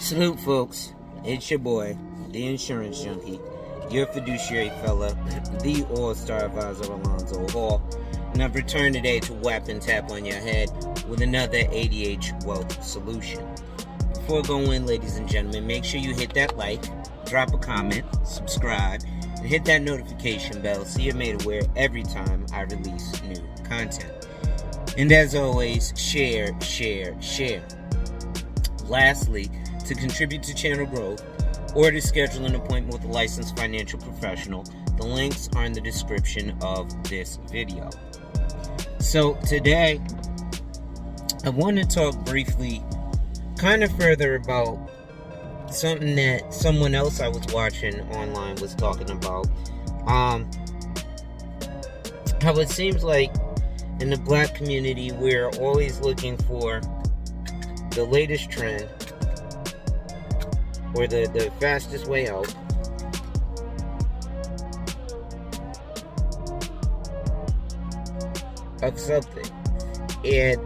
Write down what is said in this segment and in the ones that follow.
Salute, folks. It's your boy, the insurance junkie, your fiduciary fella, the all-star advisor Alonzo Hall, and I've returned today to whap and tap on your head with another ADH wealth solution. Before going, ladies and gentlemen, make sure you hit that like, drop a comment, subscribe, and hit that notification bell so you're made aware every time I release new content. And as always, share. Lastly, to contribute to channel growth or to schedule an appointment with a licensed financial professional, the links are in the description of this video. So today, I want to talk briefly, kind of further about something that someone else I was watching online was talking about. How it seems like in the black community, we're always looking for the latest trend or the fastest way out. Of something. And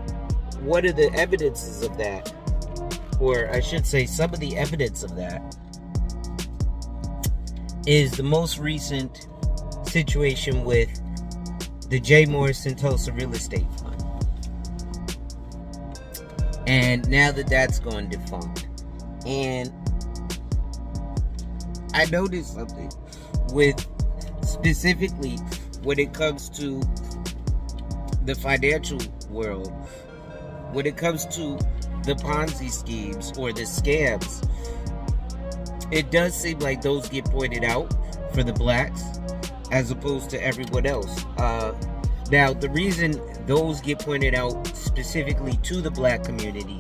what are the evidences of that? Or I should say, some of the evidence of that is the most recent situation with the J. Morris Sentosa Real Estate Fund. And now that that's gone defunct. And I noticed something with specifically when it comes to the financial world, when it comes to the Ponzi schemes or the scams, it does seem like those get pointed out for the blacks as opposed to everyone else. Now, the reason those get pointed out specifically to the black community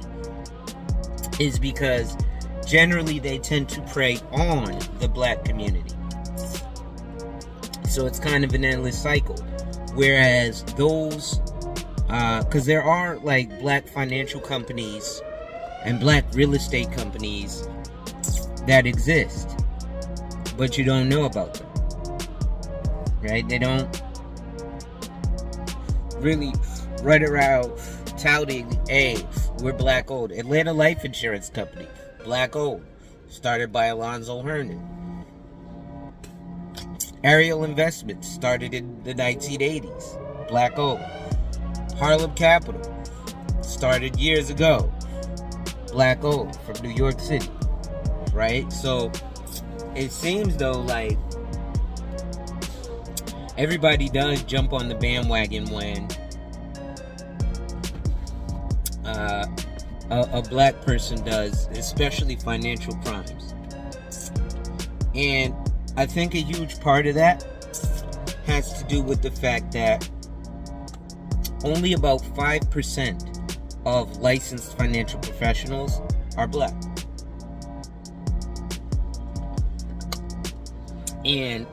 is because generally they tend to prey on the black community. So it's kind of an endless cycle. Whereas those, because there are like black financial companies and black real estate companies that exist, but you don't know about them, right? They don't really run around touting, hey, we're black owned. Atlanta Life Insurance Company, black owned, started by Alonzo Hernan. Ariel Investments started in the 1980s, black owned. Harlem Capital started years ago, black owned, from New York City, right? So it seems though like everybody does jump on the bandwagon when a black person does, especially financial crimes. And I think a huge part of that has to do with the fact that only about 5% of licensed financial professionals are black. And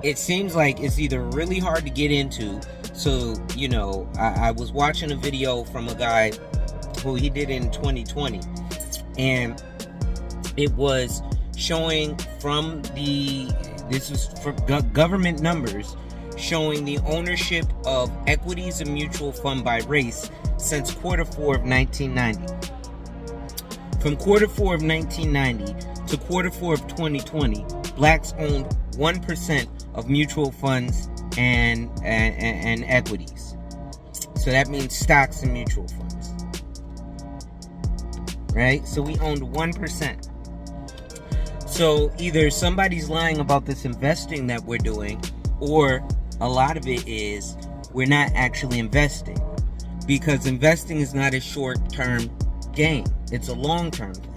it seems like it's either really hard to get into. So, you know, I was watching a video from a guy who he did in 2020. And it was showing from this was from government numbers, showing the ownership of equities and mutual fund by race since quarter 4 of 1990. From quarter 4 of 1990 to quarter 4 of 2020, blacks owned 1% of mutual funds and equities. So that means stocks and mutual funds. Right? So we owned 1%. So either somebody's lying about this investing that we're doing, or a lot of it is we're not actually investing. Because investing is not a short-term gain. It's a long-term thing.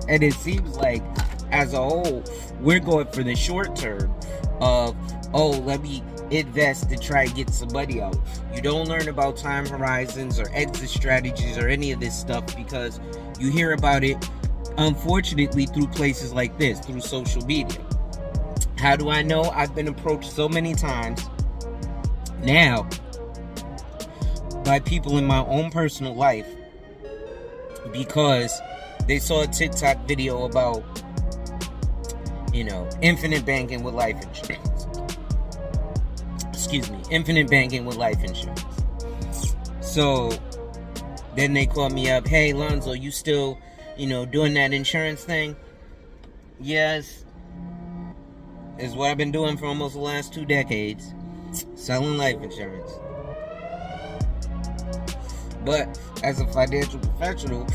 And it seems like, as a whole, we're going for the short term of, oh, let me invest to try and get some money out. You don't learn about time horizons or exit strategies or any of this stuff because you hear about it, unfortunately, through places like this, through social media. How do I know? I've been approached so many times now by people in my own personal life because they saw a TikTok video about, you know, infinite banking with life insurance. Infinite banking with life insurance. So Then they call me up, hey, Lonzo, you still, doing that insurance thing? Yes. Is what I've been doing for almost the last 2 decades. Selling life insurance. But as a financial professional,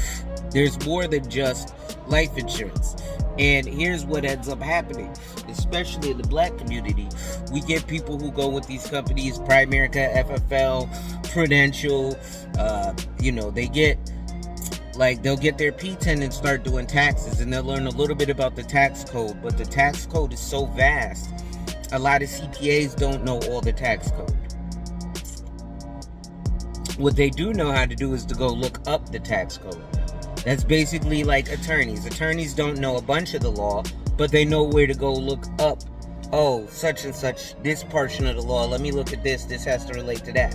there's more than just life insurance. And here's what ends up happening, especially in the black community. We get people who go with these companies, Primerica, FFL, Prudential, they get, they'll get their P10 and start doing taxes, and they'll learn a little bit about the tax code. But the tax code is so vast, a lot of CPAs don't know all the tax code. What they do know how to do is to go look up the tax code. That's basically like attorneys. Attorneys don't know a bunch of the law, but they know where to go look up. Oh, such and such, this portion of the law. Let me look at this. This has to relate to that.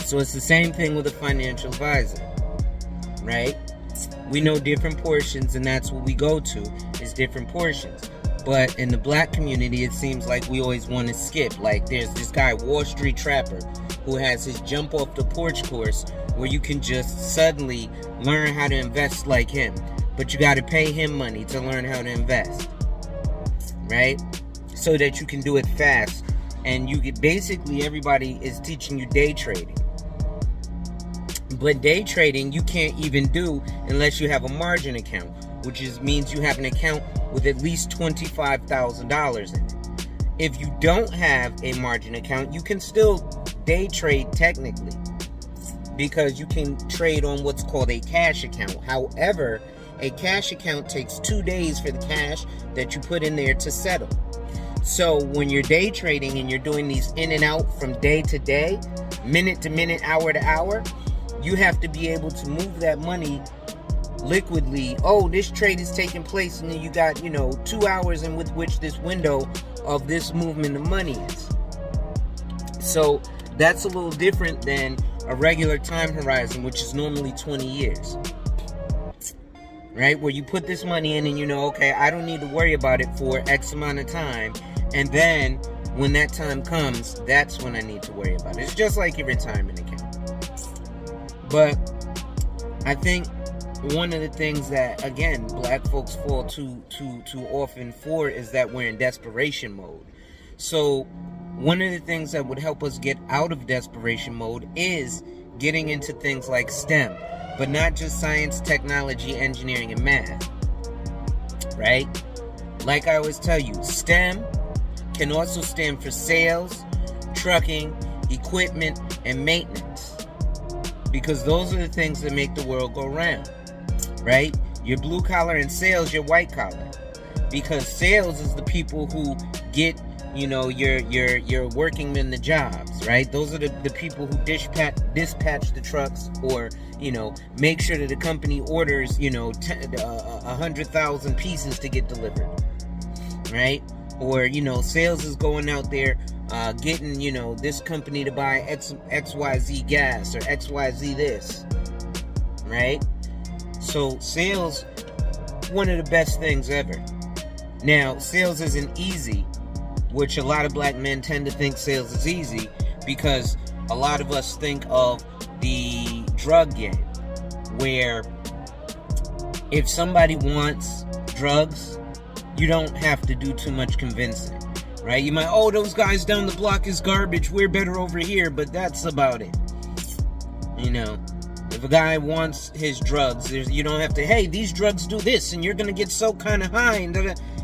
So it's the same thing with a financial advisor, right? We know different portions, and that's what we go to, is different portions. But in the black community, it seems like we always want to skip. Like there's this guy, Wall Street Trapper, who has his jump off the porch course where you can just suddenly learn how to invest like him. But you got to pay him money to learn how to invest, right? So that you can do it fast. And you get, basically everybody is teaching you day trading. But day trading you can't even do unless you have a margin account, which means you have an account with at least $25,000 in it. If you don't have a margin account, you can still day trade technically, because you can trade on what's called a cash account. However, a cash account takes 2 days for the cash that you put in there to settle. So when you're day trading and you're doing these in and out from day to day, minute to minute, hour to hour, you have to be able to move that money liquidly. Oh, this trade is taking place, and then you got 2 hours in with which this window of this movement of money is. So that's a little different than a regular time horizon, which is normally 20 years, right? Where you put this money in and okay, I don't need to worry about it for X amount of time, and then when that time comes, that's when I need to worry about it. It's just like your retirement account. But I think one of the things that, again, black folks fall too often for is that we're in desperation mode. So one of the things that would help us get out of desperation mode is getting into things like STEM, but not just science, technology, engineering, and math, right? Like I always tell you, STEM can also stand for sales, trucking, equipment, and maintenance, because those are the things that make the world go round, right? Your blue collar, and sales, your white collar, because sales is the people who get your working men the jobs, right? Those are the people who dispatch the trucks, or make sure that the company orders 100,000 pieces to get delivered, right? Or sales is going out there getting this company to buy XYZ gas or XYZ this, right? So sales, one of the best things ever. Now, sales isn't easy, which a lot of black men tend to think sales is easy, because a lot of us think of the drug game, where if somebody wants drugs, you don't have to do too much convincing, right? You might, those guys down the block is garbage, we're better over here, but that's about it. If a guy wants his drugs, you don't have to, hey, these drugs do this, and you're going to get so kind of high, and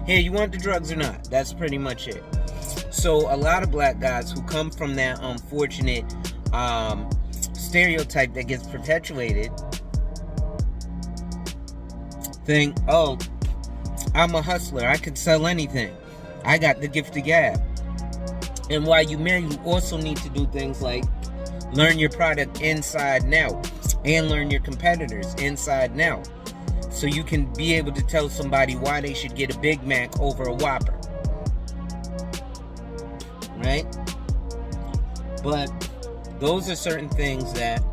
hey, you want the drugs or not? That's pretty much it. So a lot of black guys who come from that unfortunate stereotype that gets perpetuated think, oh, I'm a hustler, I could sell anything, I got the gift of gab. And while you also need to do things like learn your product inside and out, and learn your competitors inside and out, so you can be able to tell somebody why they should get a Big Mac over a Whopper, right? But those are certain things that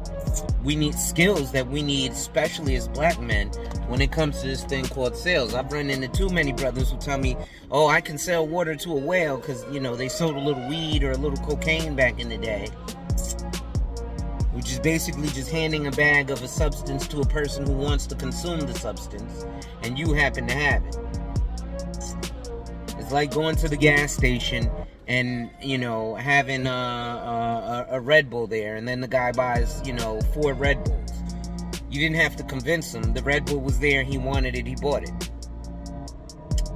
we need, skills that we need, especially as black men, when it comes to this thing called sales. I've run into too many brothers who tell me, oh, I can sell water to a whale because, they sold a little weed or a little cocaine back in the day. which is basically just handing a bag of a substance to a person who wants to consume the substance, and you happen to have it. It's like going to the gas station and, having a Red Bull there, and then the guy buys, 4 Red Bulls. You didn't have to convince him. The Red Bull was there. He wanted it. He bought it.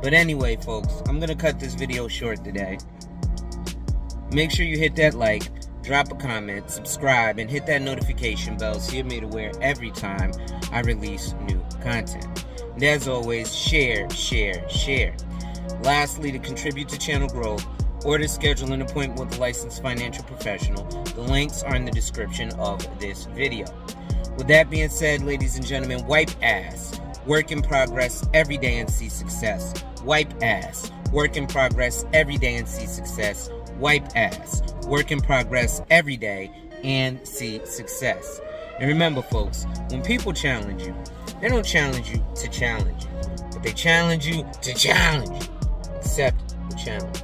But anyway, folks, I'm going to cut this video short today. Make sure you hit that like, drop a comment, subscribe, and hit that notification bell so you're made aware every time I release new content. And as always, share, share, share. Lastly, to contribute to channel growth or to schedule an appointment with a licensed financial professional, the links are in the description of this video. With that being said, ladies and gentlemen, wipe ass. Work in progress every day and see success. Wipe ass. Work in progress every day and see success. Wipe ass. Work in progress every day and see success. And remember, folks, when people challenge you, they don't challenge you to challenge you, but they challenge you to challenge you. Accept the challenge.